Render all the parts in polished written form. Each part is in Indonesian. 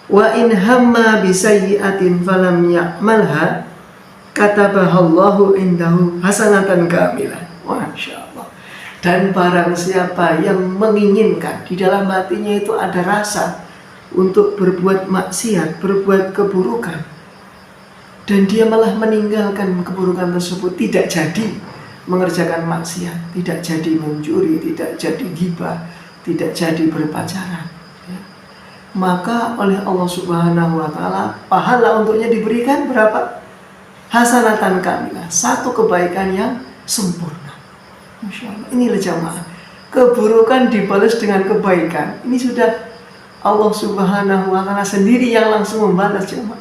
Wa in hamma bi sayyi'atin falam ya'malha katabahallahu indahu hasanatan kamilah. Masya Allah. Dan barang siapa yang menginginkan, di dalam hatinya itu ada rasa untuk berbuat maksiat, berbuat keburukan, dan dia malah meninggalkan keburukan tersebut, tidak jadi mengerjakan maksiat, tidak jadi mencuri, tidak jadi ghibah, tidak jadi berpacaran, ya, maka oleh Allah Subhanahu wa Ta'ala pahala untuknya diberikan berapa? Hasanatan kamilah, satu kebaikan yang sempurna. Masya Allah. Inilah jamaah, keburukan dibalas dengan kebaikan. Ini sudah Allah Subhanahu wa Ta'ala sendiri yang langsung membalas jamaah.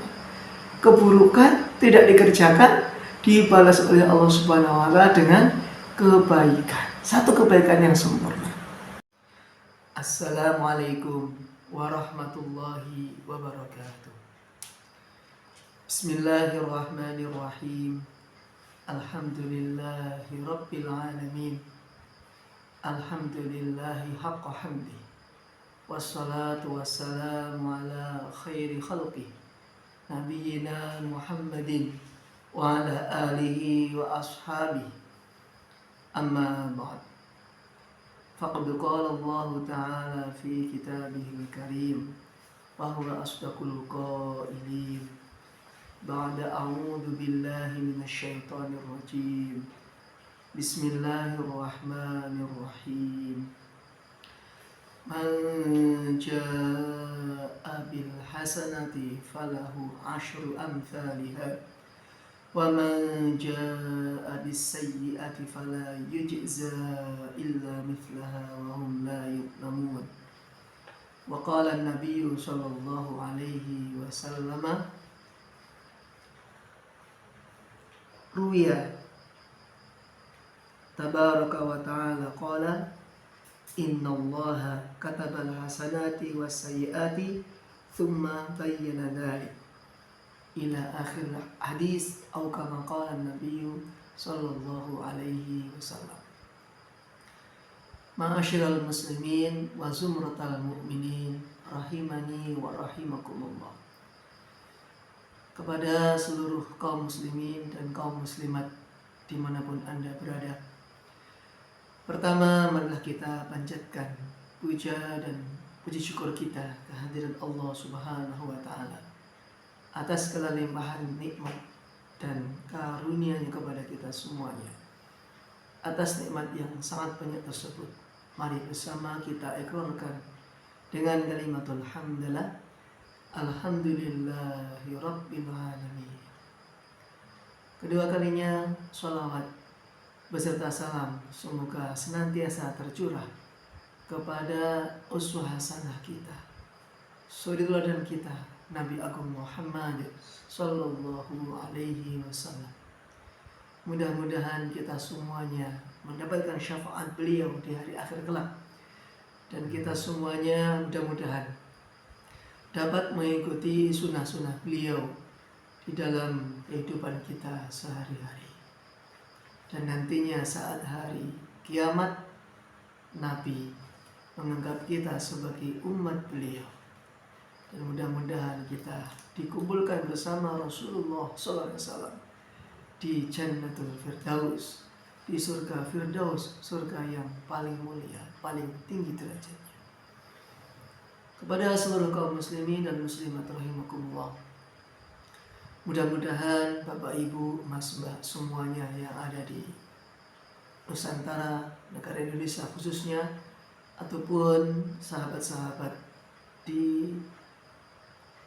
Keburukan tidak dikerjakan, dibalas oleh Allah Subhanahu wa Ta'ala dengan kebaikan, satu kebaikan yang sempurna. Assalamualaikum warahmatullahi wabarakatuh. Bismillahirrahmanirrahim. Alhamdulillahi rabbil alamin. Alhamdulillahi haqqa hamdi. Wassalatu wassalamu ala khairi khalqi Nabiyyina Muhammadin wa ala alihi wa ashabihi. Amma ba'd. Faqad qala Allah Ta'ala fi kitabihil karim wa huwa asdaqul qailin. Ba'da a'udzu billahi minasy syaithanir rajim. Bismillahirrahmanirrahim. Man jaa'a bil hasanati falahu 'asyru amsalihha wa man jaa'a bis sayyi'ati fala yujzaa illa mithlaha wa hum la yuzlamun. Wa qala an-nabiyyu sallallahu alaihi wasallam, ruya tabaraka wa ta'ala qala innallaha katabal hasanati was sayyiati thumma bayyana dzalik ila akhir hadis atau kama qala an-nabiyyu sallallahu alaihi wasallam. Ma'asyiral muslimin wa zumratal mu'minin rahimani wa rahimakumullah. Kepada seluruh kaum muslimin dan kaum muslimat dimanapun Anda berada, pertama marilah kita panjatkan puja dan puji syukur kita kehadirat Allah Subhanahu wa Ta'ala atas segala limpahan nikmat dan karunia-Nya kepada kita semuanya. Atas nikmat yang sangat banyak tersebut, mari bersama kita ikrarkan dengan kalimatul hamdalah, alhamdulillahi rabbil alamin. Kedua kalinya sholawat beserta salam semoga senantiasa tercurah kepada uswah hasanah kita, suri teladan kita, Nabi Agung Muhammad sallallahu alaihi wasallam. Mudah-mudahan kita semuanya mendapatkan syafaat beliau di hari akhir kelak, dan kita semuanya mudah-mudahan dapat mengikuti sunnah-sunnah beliau di dalam kehidupan kita sehari-hari. Dan nantinya saat hari kiamat, Nabi menganggap kita sebagai umat beliau. Dan mudah-mudahan kita dikumpulkan bersama Rasulullah SAW di Jannatul Firdaus, di surga Firdaus, surga yang paling mulia, paling tinggi derajatnya. Kepada seluruh kaum muslimin dan muslimat rahimakumullah, mudah-mudahan Bapak Ibu, Mas Mbak semuanya yang ada di Nusantara, negara Indonesia khususnya, ataupun sahabat-sahabat di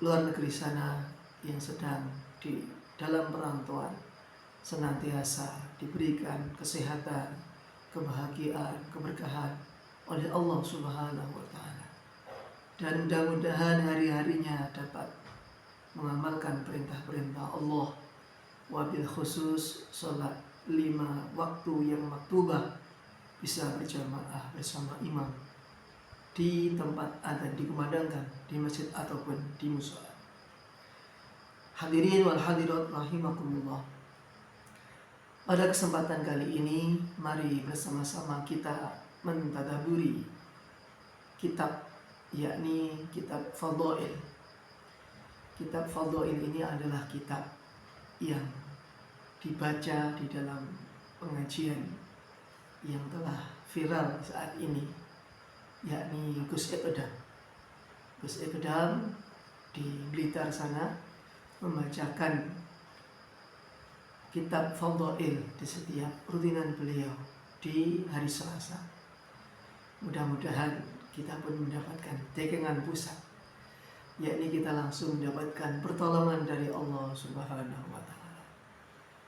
luar negeri sana yang sedang di dalam perantauan, senantiasa diberikan kesehatan, kebahagiaan, keberkahan oleh Allah Subhanahu wa Ta'ala. Dan mudah-mudahan hari-harinya dapat mengamalkan perintah-perintah Allah, wabil khusus sholat 5 waktu yang maktubah, bisa berjamaah bersama imam di tempat adzan dikumandangkan di masjid ataupun di mushola. Hadirin wal hadirat rahimakumullah. Pada kesempatan kali ini, mari bersama-sama kita mentadaburi kitab, yakni kitab Fadail kitab Fadhail ini adalah kitab yang dibaca di dalam pengajian yang telah viral saat ini, yakni Gus Iqdam. Gus Iqdam di Blitar sana membacakan kitab Fadhail di setiap rutinan beliau di hari Selasa. Mudah-mudahan kita pun mendapatkan tekengan pusat, yakni kita langsung mendapatkan pertolongan dari Allah Subhanahu wa Ta'ala.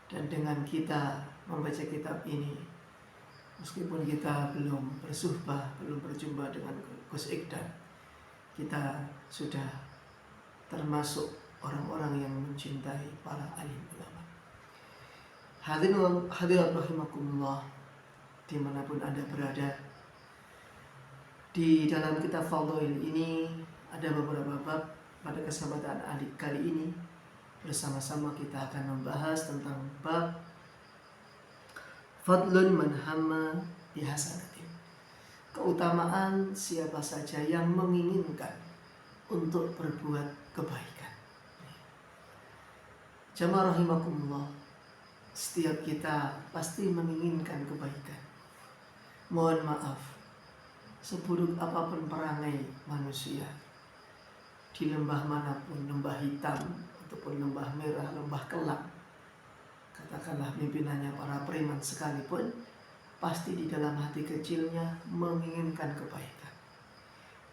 Dan dengan kita membaca kitab ini, meskipun kita belum bersuhbah, belum berjumpa dengan Gus Iqdam, kita sudah termasuk orang-orang yang mencintai para alim ulama. Hadirin rahimakumullah, dimanapun Anda berada, di dalam kitab Fadhail ini ada beberapa bab. Pada kesempatan adik kali ini bersama-sama kita akan membahas tentang bab Fadlun man hamma bihasanatin, keutamaan siapa saja yang menginginkan untuk berbuat kebaikan. Jamaah rahimakumullah, setiap kita pasti menginginkan kebaikan. Mohon maaf, seburuk apapun perangai manusia, di lembah manapun, lembah hitam ataupun lembah merah, lembah kelam, katakanlah pimpinannya para preman sekalipun, pasti di dalam hati kecilnya menginginkan kebaikan,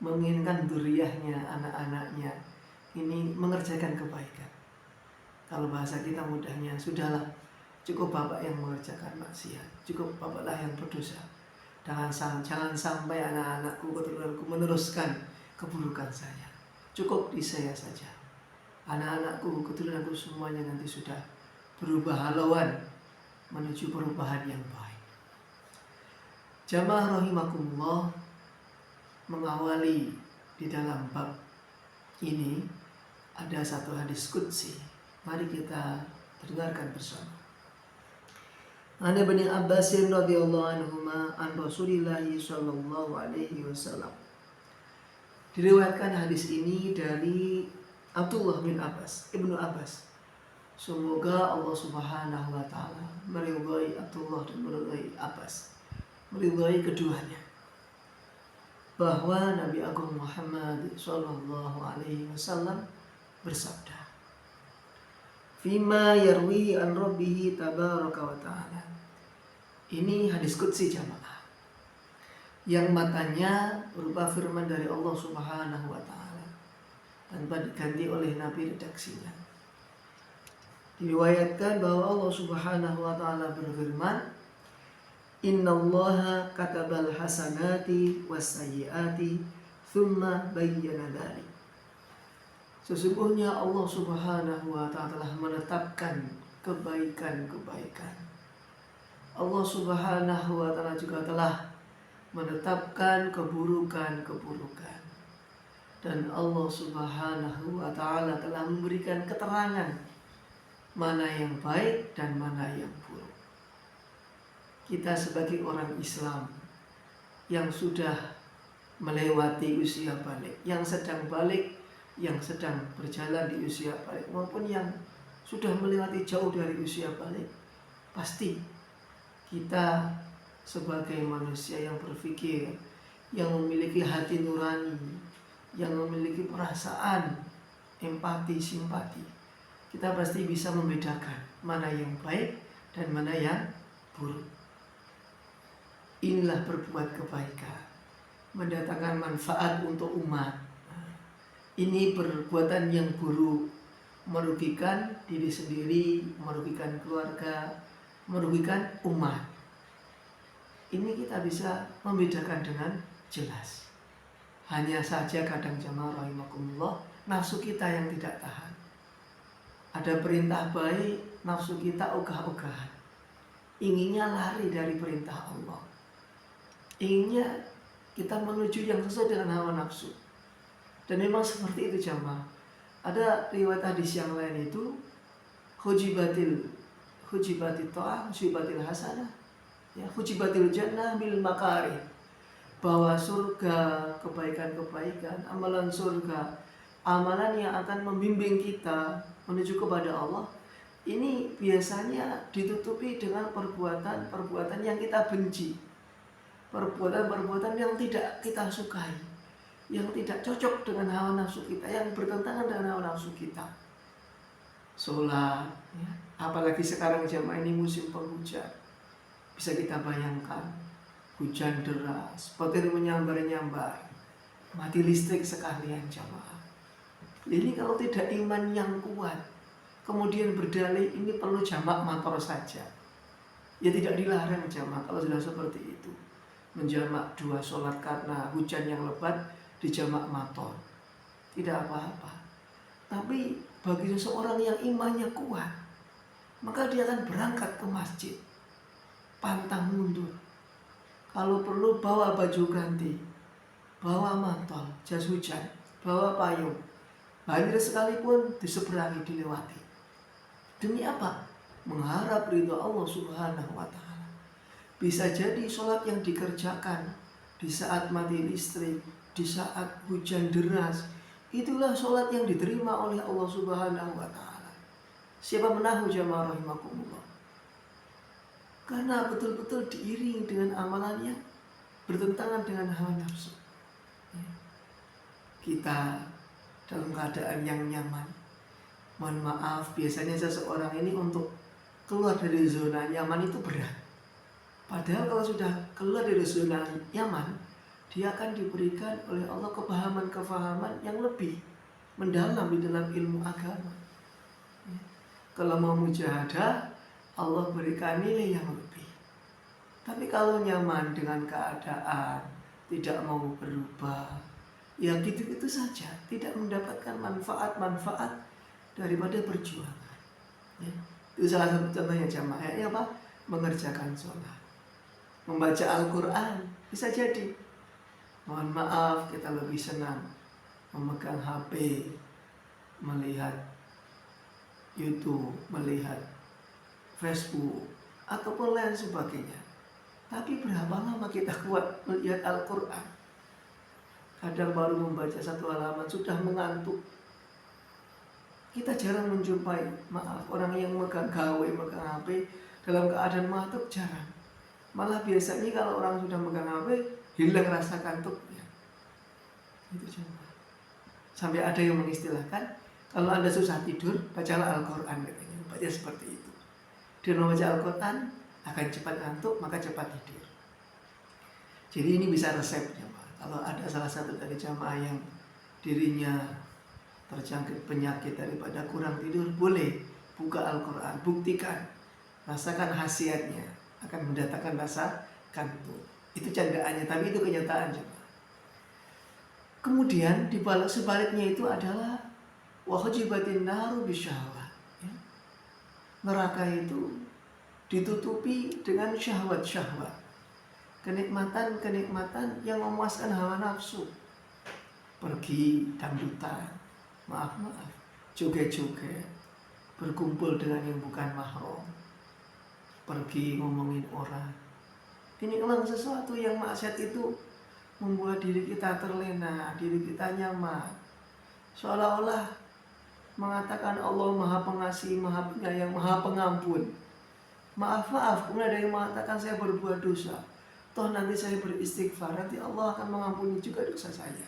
menginginkan dzurriyyahnya, anak-anaknya ini mengerjakan kebaikan. Kalau bahasa kita mudahnya, sudahlah, cukup bapak yang mengerjakan maksiat, cukup bapaklah yang berdosa. Jangan sampai anak-anakku, keturunanku meneruskan keburukan saya. Cukup di saya saja. Anak-anakku, keturunanku semuanya nanti sudah berubah haluan menuju perubahan yang baik. Jamaah rahimakumullah, mengawali di dalam bab ini ada satu hadis qudsi. Mari kita dengarkan bersama. An Ibnu Abbas radhiyallahu anhuma an Rasulillah sallallahu alaihi wasallam. Diriwayatkan hadis ini dari Abdullah bin Abbas, Ibnu Abbas. Semoga Allah Subhanahu wa taala meridhai Abdullah dan meridhai Abbas, meridhai keduanya, bahwa Nabi Agung Muhammad sallallahu alaihi wasallam bersabda, Fima yarwi an rabbihi tabaraka wa ta'ala. Ini hadis qudsi jamaah, yang matanya berupa firman dari Allah Subhanahu wa ta'ala, tanpa diganti oleh Nabi redaksinya. Diriwayatkan bahwa Allah Subhanahu wa ta'ala berfirman, Innallaha katabal hasanati was sayyiati thumma bayyana dzalik. Sesungguhnya Allah Subhanahu wa ta'ala telah menetapkan kebaikan-kebaikan. Allah Subhanahu wa ta'ala juga telah menetapkan keburukan-keburukan. Dan Allah Subhanahu wa ta'ala telah memberikan keterangan mana yang baik dan mana yang buruk. Kita sebagai orang Islam yang sudah melewati usia balik, yang sedang balik, yang sedang berjalan di usia balik, maupun yang sudah melewati jauh dari usia balik, pasti kita sebagai manusia yang berpikir, yang memiliki hati nurani, yang memiliki perasaan empati, simpati, kita pasti bisa membedakan mana yang baik dan mana yang buruk. Inilah berbuat kebaikan, mendatangkan manfaat untuk umat. Ini perbuatan yang buruk, merugikan diri sendiri, merugikan keluarga, merugikan umat. Ini kita bisa membedakan dengan jelas. Hanya saja kadang jamaah rahimakumullah, nafsu kita yang tidak tahan. Ada perintah baik, nafsu kita ogah-ogahan, inginnya lari dari perintah Allah, inginnya kita menuju yang sesuai dengan hawa nafsu. Dan memang seperti itu jamaah. Ada riwayat hadis yang lain itu hujibatil ta'ah, hujibatil hasanah, ya, hujibatil jannah bil makarih, bahwa surga, kebaikan-kebaikan, amalan surga amalan yang akan membimbing kita menuju kepada Allah, ini biasanya ditutupi dengan perbuatan-perbuatan yang kita benci, perbuatan-perbuatan yang tidak kita sukai, yang tidak cocok dengan hawa nafsu kita, yang bertentangan dengan hawa nafsu kita. Sholat, ya. Apalagi sekarang jamaah ini musim penghujan, bisa kita bayangkan hujan deras, petir menyambar-nyambar, mati listrik sekalian jamaah. Ini kalau tidak iman yang kuat, kemudian berdalih ini perlu jamak motor saja, ya tidak dilarang jamaah kalau sudah seperti itu. Menjamak 2 sholat karena hujan yang lebat, dijamak motor, tidak apa-apa. Tapi bagi seseorang yang imannya kuat, maka dia akan berangkat ke masjid, pantang mundur. Kalau perlu bawa baju ganti, bawa mantel, jas hujan, bawa payung, banjir sekalipun diseberangi, dilewati. Demi apa? Mengharap ridho Allah Subhanahu wa Ta'ala. Bisa jadi sholat yang dikerjakan di saat mati listrik, di saat hujan deras, itulah sholat yang diterima oleh Allah Subhanahu wa Ta'ala. Siapa menahu jamaah rahimakumullah? Karena betul-betul diiringi dengan amalannya bertentangan dengan hawa nafsu. Kita dalam keadaan yang nyaman, mohon maaf, biasanya seseorang ini untuk keluar dari zona nyaman itu berat. Padahal kalau sudah keluar dari zona nyaman, dia akan diberikan oleh Allah kefahaman-kefahaman yang lebih mendalam di dalam ilmu agama. Kalau mau mujahadah, Allah berikan nilai yang lebih. Tapi kalau nyaman dengan keadaan, tidak mau berubah, ya gitu-gitu saja, tidak mendapatkan manfaat-manfaat daripada perjuangan. Ya. Itu salah satu contohnya jamaah, ya apa? Mengerjakan sholat, membaca Al-Quran, bisa jadi. Mohon maaf, kita lebih senang memegang HP, melihat YouTube, melihat Facebook, ataupun lain sebagainya. Tapi berapa lama kita kuat melihat Al-Quran? Kadang baru membaca 1 halaman sudah mengantuk. Kita jarang menjumpai, maaf, orang yang megang gawe, megang HP dalam keadaan ngantuk, jarang. Malah biasanya kalau orang sudah megang HP, hilang rasa kantuknya. Itu cuma. Sampai ada yang mengistilahkan, kalau Anda susah tidur, bacalah Al-Quran, katanya. Baca seperti itu. Dengan membaca Al-Quran akan cepat ngantuk, maka cepat tidur. Jadi ini bisa resep jamaah. Kalau ada salah satu dari jamaah yang dirinya terjangkit penyakit daripada kurang tidur, boleh buka Al-Quran, buktikan, rasakan khasiatnya, akan mendatangkan rasa kantuk. Itu candaannya, tapi itu kenyataan jemaah. Kemudian dibalik sebaliknya itu adalah wajibatin naru bisyahwat. Ya. Neraka itu ditutupi dengan syahwat-syahwat, kenikmatan-kenikmatan yang memuaskan hawa nafsu. Pergi dangdutan, maaf, joget-joget, berkumpul dengan yang bukan mahram, pergi ngomongin orang. Ini memang sesuatu yang maksiat itu membuat diri kita terlena, diri kita nyaman. Seolah-olah mengatakan Allah Maha Pengasih, Maha Penyayang, Maha Pengampun. Maaf, kemudian ada yang mengatakan saya berbuat dosa. Toh nanti saya beristighfar, nanti Allah akan mengampuni juga dosa saya.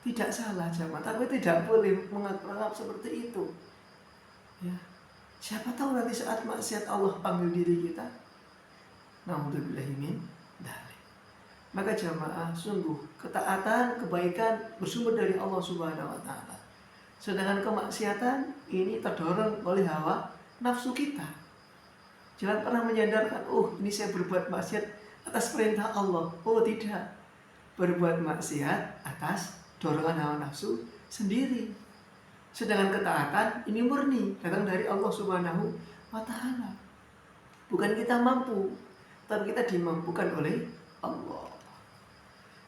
Tidak salah jemaah, tapi tidak boleh menganggap seperti itu. Ya. Siapa tahu nanti saat maksiat Allah panggil diri kita. Na'udzubillahi min dzalik. Maka jamaah, sungguh ketaatan, kebaikan bersumber dari Allah Subhanahu wa Ta'ala. Sedangkan kemaksiatan ini terdorong oleh hawa nafsu kita. Jangan pernah menyandarkan, ini saya berbuat maksiat atas perintah Allah. Oh tidak, berbuat maksiat atas dorongan hawa nafsu sendiri. Sedangkan ketaatan ini murni datang dari Allah Subhanahu wa Ta'ala. Bukan kita mampu, tapi kita dimampukan oleh Allah.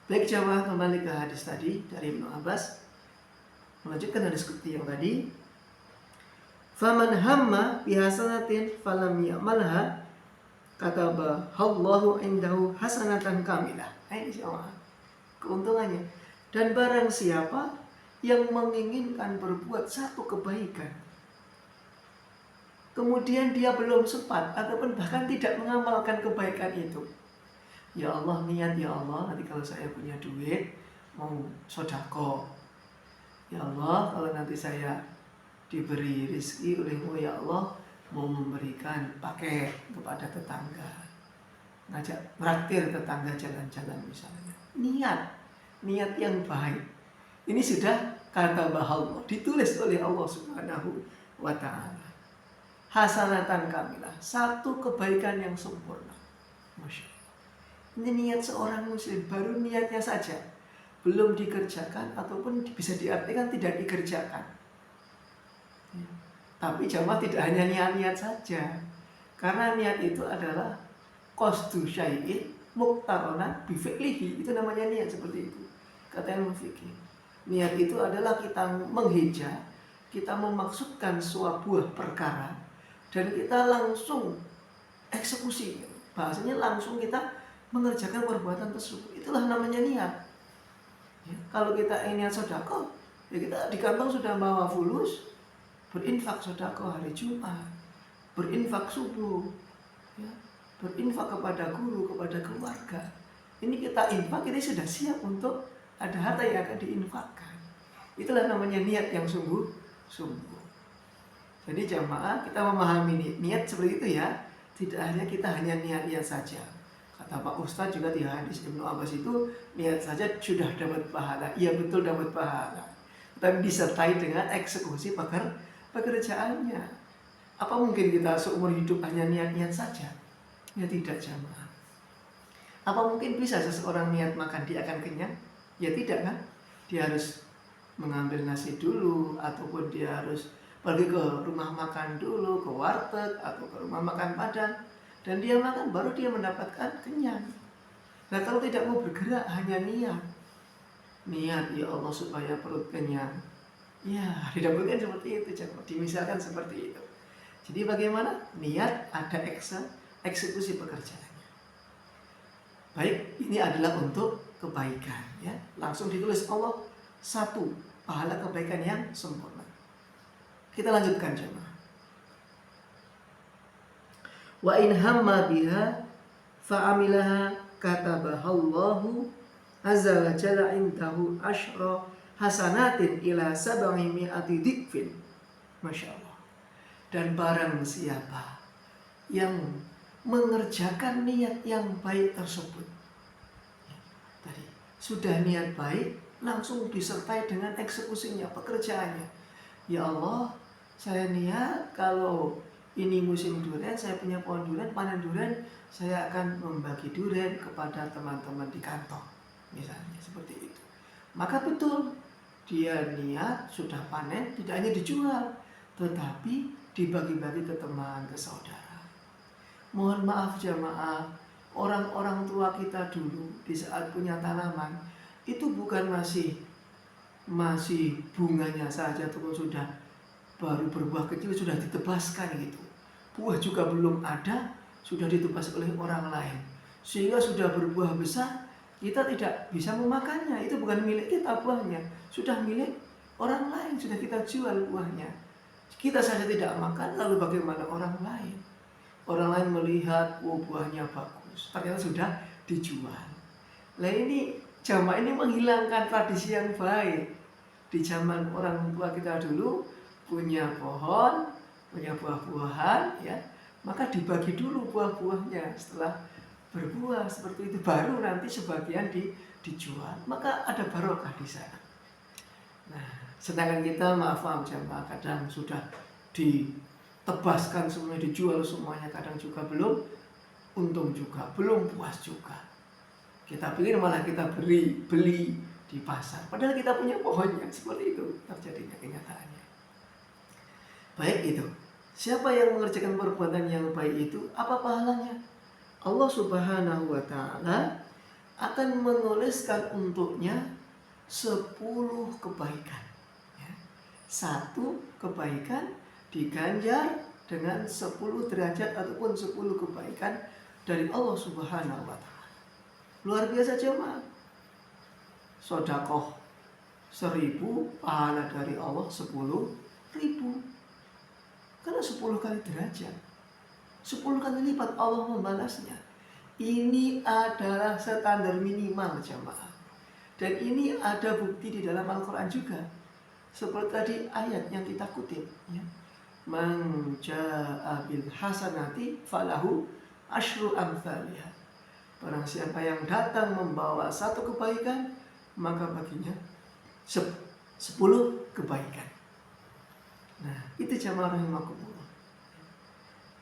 Baik jamaah, kembali ke hadis tadi dari Ibnu Abbas. Melanjutkan hadis ketiga yang tadi. Faman hamma bihasanatin falam ya'malha katabahallahu indahu hasanatan kamilah. Ini jamaah keuntungannya. Dan barang siapa yang menginginkan berbuat satu kebaikan, kemudian dia belum sempat ataupun bahkan tidak mengamalkan kebaikan itu. Ya Allah, niat ya Allah, nanti kalau saya punya duit mau sodako. Ya Allah, kalau nanti saya diberi rezeki olehmu ya Allah, mau memberikan paket kepada tetangga, ngajak traktir tetangga jalan-jalan misalnya. Niat yang baik. Ini sudah kata Allah, ditulis oleh Allah Subhanahu wa Ta'ala. Hasanatan kamilah, satu kebaikan yang sempurna. Masya Allah. Ini niat seorang muslim, baru niatnya saja, belum dikerjakan ataupun bisa diartikan tidak dikerjakan. Ya. Tapi jamaah tidak hanya niat-niat saja, karena niat itu adalah qasdu syai'in muqtaronan bifi'lihi, itu namanya niat seperti itu. Kata ilmu fikih, niat itu adalah kita menghija, kita memaksudkan sebuah perkara dan kita langsung eksekusi. Bahasanya langsung kita mengerjakan perbuatan tersebut, itulah namanya niat. Ya, kalau kita niat sedekah, ya kita di kantong sudah bawa fulus, berinfak sedekah hari Jumat, berinfak subuh, ya, berinfak kepada guru, kepada keluarga. Ini kita infak, ini sudah siap untuk ada harta yang akan diinfakkan. Itulah namanya niat yang sungguh-sungguh. Jadi jamaah, kita memahami niat seperti itu ya, tidak hanya kita hanya niat-niat saja. Kata Pak Ustadz juga di hadis Ibnu Abbas itu, niat saja sudah dapat pahala. Iya betul dapat pahala, tapi disertai dengan eksekusi pekerjaannya. Apa mungkin kita seumur hidup hanya niat-niat saja? Ya tidak jamaah. Apa mungkin bisa seseorang niat makan dia akan kenyang? Ya tidak kan? Dia harus mengambil nasi dulu, ataupun dia harus pergi ke rumah makan dulu, ke warteg atau ke rumah makan Padang, dan dia makan baru dia mendapatkan kenyang. Nah kalau tidak mau bergerak, hanya niat ya Allah supaya perut kenyang, ya didapatkan seperti itu, dimisalkan seperti itu. Jadi bagaimana? Niat ada eksekusi pekerjaannya. Baik, ini adalah untuk kebaikan ya. Langsung ditulis Allah satu pahala kebaikan yang sempurna. Kita lanjutkan jemaah. Wa in hamma biha fa'amilaha katabahallahu azza wa jalla indahu asyra hasanatin ila sab'i mi'ati dhikfin. Masya Allah. Dan barang siapa yang mengerjakan niat yang baik tersebut, tadi sudah niat baik, langsung disertai dengan eksekusinya, pekerjaannya. Ya Allah, saya niat kalau ini musim durian, saya punya pohon durian, panen durian, saya akan membagi durian kepada teman-teman di kantor, misalnya seperti itu. Maka betul, dia niat sudah panen, tidak hanya dijual, tetapi dibagi-bagi ke teman, ke saudara. Mohon maaf jamaah, orang-orang tua kita dulu di saat punya tanaman, itu bukan masih bunganya saja, ataupun sudah baru berbuah kecil sudah ditebaskan gitu. Buah juga belum ada, sudah ditebas oleh orang lain. Sehingga sudah berbuah besar, kita tidak bisa memakannya. Itu bukan milik kita buahnya, sudah milik orang lain, sudah kita jual buahnya. Kita saja tidak makan, lalu bagaimana orang lain? Orang lain melihat, oh buahnya bagus, ternyata sudah dijual. Nah ini jamaah ini menghilangkan tradisi yang baik. Di zaman orang tua kita dulu punya pohon, punya buah-buahan, ya, maka dibagi dulu buah-buahnya. Setelah berbuah seperti itu, baru nanti sebagian dijual. Maka ada barokah di sana. Nah, sedangkan kita maaf jamaah kadang sudah ditebaskan semuanya, dijual semuanya, kadang juga belum untung juga, belum puas juga. Kita pikir malah kita beli di pasar, padahal kita punya pohonnya. Seperti itu terjadinya kenyataannya. Baik itu. Siapa yang mengerjakan perbuatan yang baik itu, apa pahalanya? Allah Subhanahu wa Ta'ala akan menuliskan untuknya 10 kebaikan. Ya. 1 kebaikan diganjar dengan 10 derajat ataupun 10 kebaikan dari Allah Subhanahu wa Ta'ala. Luar biasa jemaah. Sodakoh 1000, pahala dari Allah 10.000. Karena 10 kali derajat, 10 kali lipat Allah membalasnya. Ini adalah standar minimal jamaah. Dan ini ada bukti di dalam Al-Quran juga. Seperti tadi ayat yang kita kutip, ya. Man jaa bil hasanati falahu asyru amthaliha. Barang siapa yang datang membawa satu kebaikan, maka baginya 10 kebaikan. Nah, itu jamaah rahimakumullah.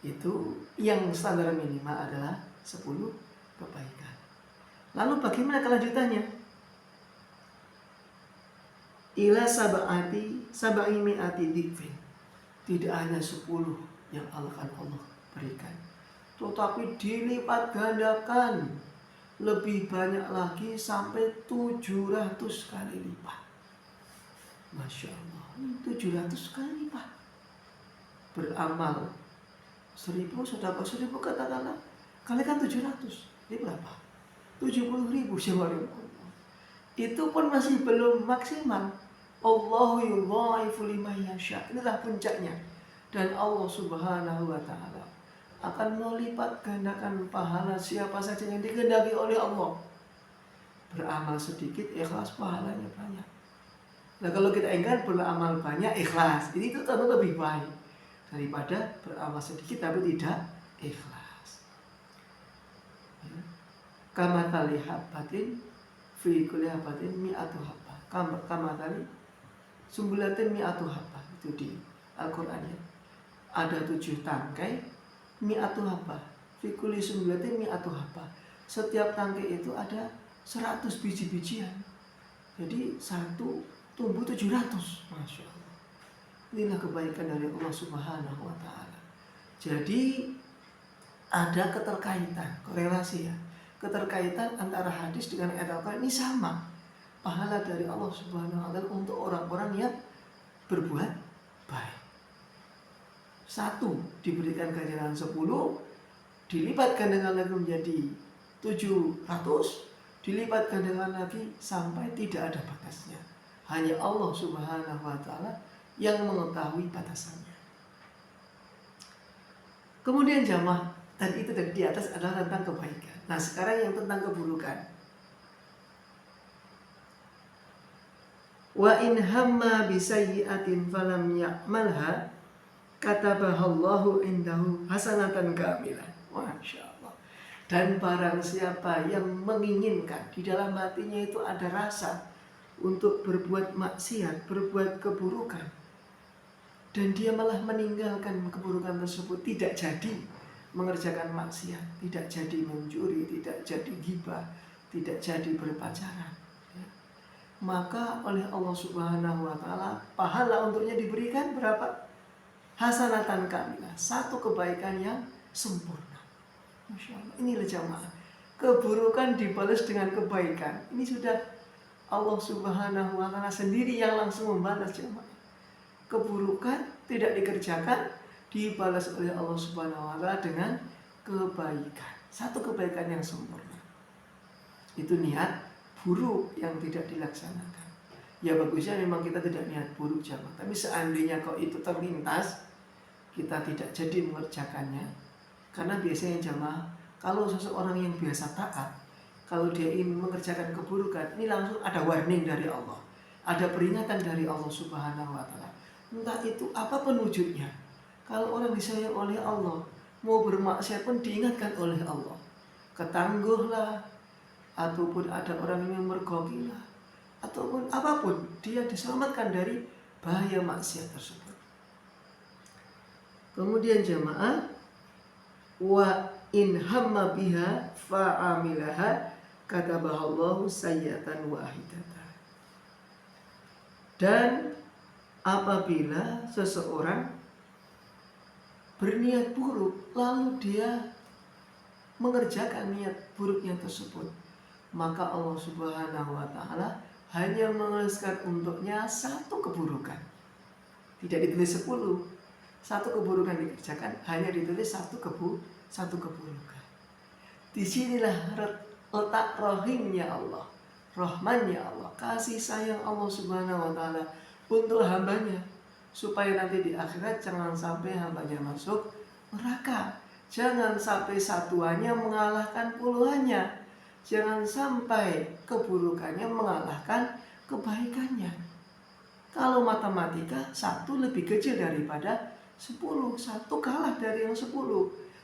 Itu yang standar minimal adalah 10 kebaikan. Lalu bagaimana kelanjutannya? Ila sab'i mi'ati dhikfin. Tidak hanya 10 yang akan Allah berikan, tetapi dilipat gandakan lebih banyak lagi sampai 700 kali lipat. Masya Allah, 700 kali lipat. Beramal 1000, sedekah 1000 katakanlah, kalikan 700, ini berapa? 70.000 sehari. Itu pun masih belum maksimal. Allahu yudha'ifu liman yasha. Inilah puncaknya. Dan Allah Subhanahu wa taala akan melipat gandakan pahala siapa saja yang dikehendaki oleh Allah. Beramal sedikit ikhlas, pahalanya banyak. Nah, kalau kita ingin beramal banyak ikhlas, ini itu tentu lebih baik daripada beramal sedikit tapi tidak ikhlas. Ya. Kama tali habbatin fi kulli habbatin mi'atu habbah. Kama tali sumbulatin mi'atu habbah. Itu di Al-Qur'an ya. Ada 7 tangkai mi'atu habbah. Fi kulli sumbulatin mi'atu habbah. Setiap tangkai itu ada 100 biji-bijian. Jadi satu tumbuh 700. Masya Allah. Inilah kebaikan dari Allah Subhanahu wa ta'ala. Jadi ada keterkaitan, korelasi ya. Keterkaitan antara hadis dengan ayat Al-Quran ini sama. Pahala dari Allah Subhanahu wa ta'ala untuk orang-orang yang berbuat baik. 1 diberikan ganjaran 10, dilipatkan dengan lagi menjadi 700, dilipatkan dengan lagi sampai tidak ada batasnya. Hanya Allah Subhanahu wa ta'ala yang mengetahui batasannya. Kemudian jamaah, tadi itu dari di atas adalah tentang kebaikan. Nah, sekarang yang tentang keburukan. Wa in hamma bi sayyi'atin falam ya'malha katabahallahu indahu hasanatan kamilah. Masya Allah. Dan barang siapa yang menginginkan, di dalam hatinya itu ada rasa untuk berbuat maksiat, berbuat keburukan, dan dia malah meninggalkan keburukan tersebut, tidak jadi mengerjakan maksiat, tidak jadi mencuri, tidak jadi ghibah, tidak jadi berpacaran, ya. Maka oleh Allah Subhanahu wa ta'ala pahala untuknya diberikan berapa? Hasanatan kamilah, 1 kebaikan yang sempurna. Masya Allah. Inilah jamaah, keburukan dibalas dengan kebaikan. Ini sudah Allah Subhanahu wa ta'ala sendiri yang langsung membalas jamaah. Keburukan tidak dikerjakan, dibalas oleh Allah Subhanahu wa ta'ala dengan kebaikan. 1 kebaikan yang sempurna. Itu niat buruk yang tidak dilaksanakan. Ya bagusnya memang kita tidak niat buruk jamaah. Tapi seandainya kok itu terlintas, kita tidak jadi mengerjakannya. Karena biasanya jamaah, kalau seseorang yang biasa taat, kalau dia ingin mengerjakan keburukan, ini langsung ada warning dari Allah, ada peringatan dari Allah Subhanahu wa ta'ala. Entah itu apapun wujudnya. Kalau orang disayang oleh Allah, mau bermaksiat pun diingatkan oleh Allah. Ketangguhlah, ataupun ada orang yang mergokilah, ataupun apapun, dia diselamatkan dari bahaya maksiat tersebut. Kemudian jamaah, wa in hamma biha fa'amilaha katabahallahu sayyatan wahidatan. Dan apabila seseorang berniat buruk lalu dia mengerjakan niat buruknya tersebut, maka Allah Subhanahu wa ta'ala hanya menuliskan untuknya 1 keburukan. Tidak ditulis 10. 1 keburukan dikerjakan, hanya ditulis 1 keburukan. Disinilah letak rahimnya Allah, rahmannya Allah, kasih sayang Allah Subhanahu wa taala untuk hambanya, supaya nanti di akhirat jangan sampai hambanya masuk neraka. Jangan sampai satuannya mengalahkan puluhannya. Jangan sampai keburukannya mengalahkan kebaikannya. Kalau matematika, satu lebih kecil daripada 10. Satu kalah dari yang 10.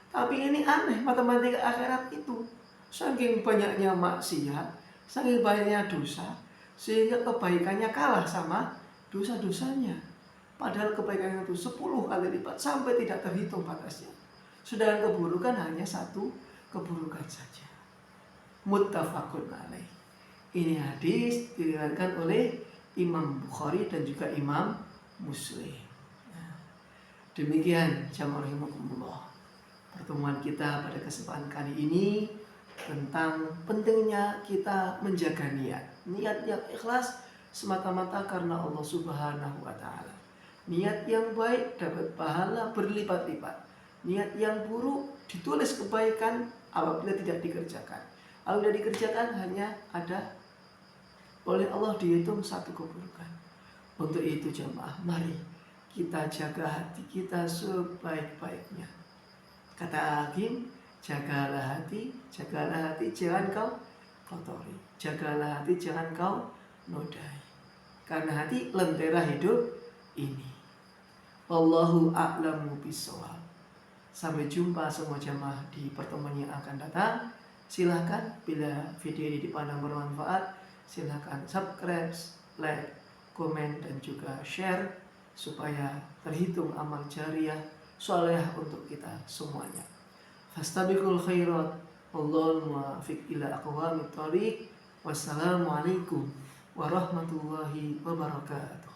Tapi ini aneh matematika akhirat itu. Saking banyaknya maksiat, saking banyaknya dosa, sehingga kebaikannya kalah sama dosa-dosanya. Padahal kebaikan itu 10 kali lipat sampai tidak terhitung batasnya. Sedangkan keburukan hanya satu keburukan saja. Muttafaqun alaih. Ini hadis diriwayatkan oleh Imam Bukhari dan juga Imam Muslim. Demikian jamaah rahimakumullah, pertemuan kita pada kesempatan kali ini tentang pentingnya kita menjaga niat. Niat yang ikhlas semata-mata karena Allah Subhanahu wa taala. Niat yang baik dapat pahala berlipat-lipat. Niat yang buruk ditulis kebaikan apabila tidak dikerjakan. Apabila dikerjakan hanya ada oleh Allah dihitung satu keburukan. Untuk itu jemaah, mari kita jaga hati kita sebaik-baiknya. Kata Hakim, jagalah hati, jangan kau kotori. Jagalah hati, jangan kau nodai. Karena hati lentera hidup ini. Wallahu a'lamu bishawab. Sampai jumpa semua jamaah di pertemuan yang akan datang. Silahkan bila video ini dipandang bermanfaat, silahkan subscribe, like, komen, dan juga share supaya terhitung amal jariah soleh untuk kita semuanya. Fastabiqul khairat, wallahul muwaffiq ila aqwamit thoriq. Wassalamualaikum warahmatullahi wabarakatuh.